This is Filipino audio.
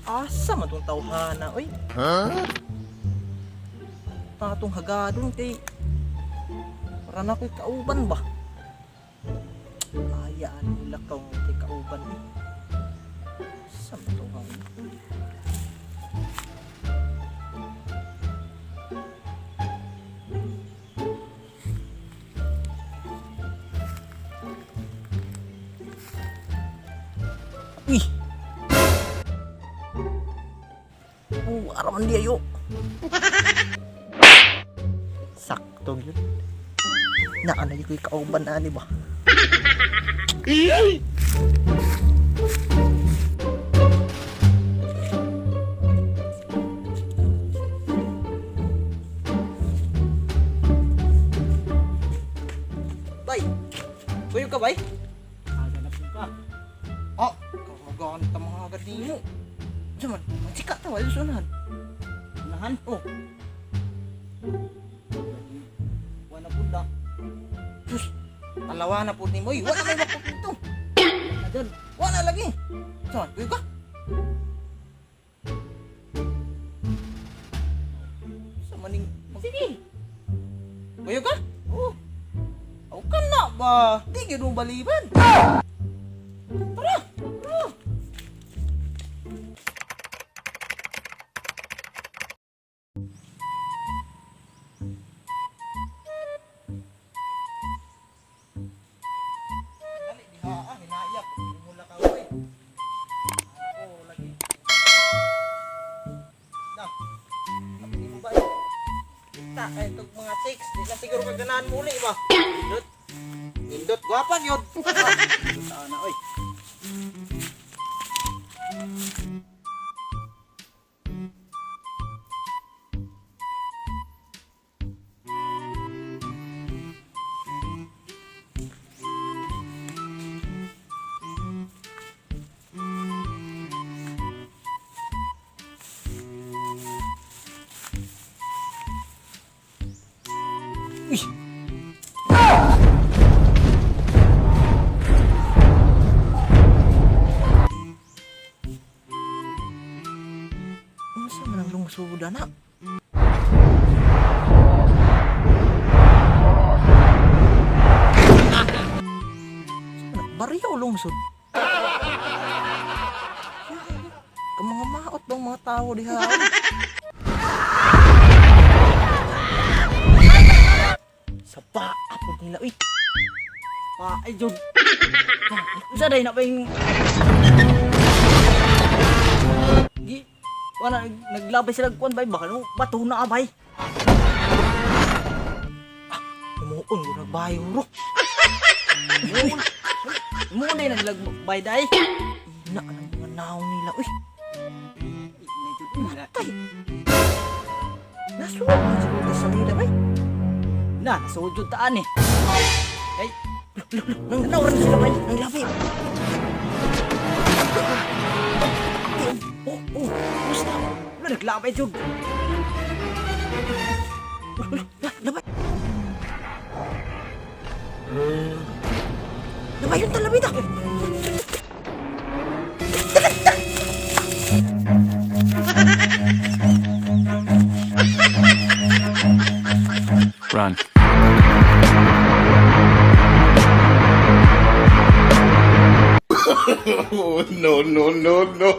Asa man tong tawhana, oy? Tatong hagadon kay para na ko'y kauban ba? Ayaan nila kang kay kauban eh. Asa man tawhana? Uy! Araman dia yuk. Sakto yun. Naan na yung kauban na ni ba? Bay! Buyog ka, bay? Haganap mo ka. Oh, kawagaan ta mga agad ninyo. Diyan, ang sika tawa yung sunahan. Unahan? Oh, Wala punda. sus, talawa na po ni Moy. Wala may bakot nito. Na dyan. Wala lagi. Diyan, buyog ka? Sa maning... Sige. Buyog ka? Oo. Aw ka na ba? Di gano'ng baliban. Tara! Tara! Dali, diha hinaiyak. Mula ka, uy. Ako, lagi. Da. Kapag mo ba eh? Kita, kahit itong mga text, di lang siguro kaganahan muli ba? Indot. Indot, gwapan yun. Sana, oy. Uy! Masa man ang lungsod na? Bariyaw lungsod. Mga maot bang mga tao diha? Sa paapod nila, uy. Pa, ay jud. Usa day na pa yung... Gi, wala, naglabay sila kuan bay, baka no, bato na abay. Umuon ko nagbayo ro. Muna na naglabay day. Ina ang mga naong nila, uy. Matay. Nasuot na siguro sa nila, uy. Na, nasudjud taan eh. Ay, Nang nauran sila, bay. Nang labi. Oh, gusto. Wala naglabay jud. Labay. Labay yung talabay na. Run. Oh, no, no, no, no.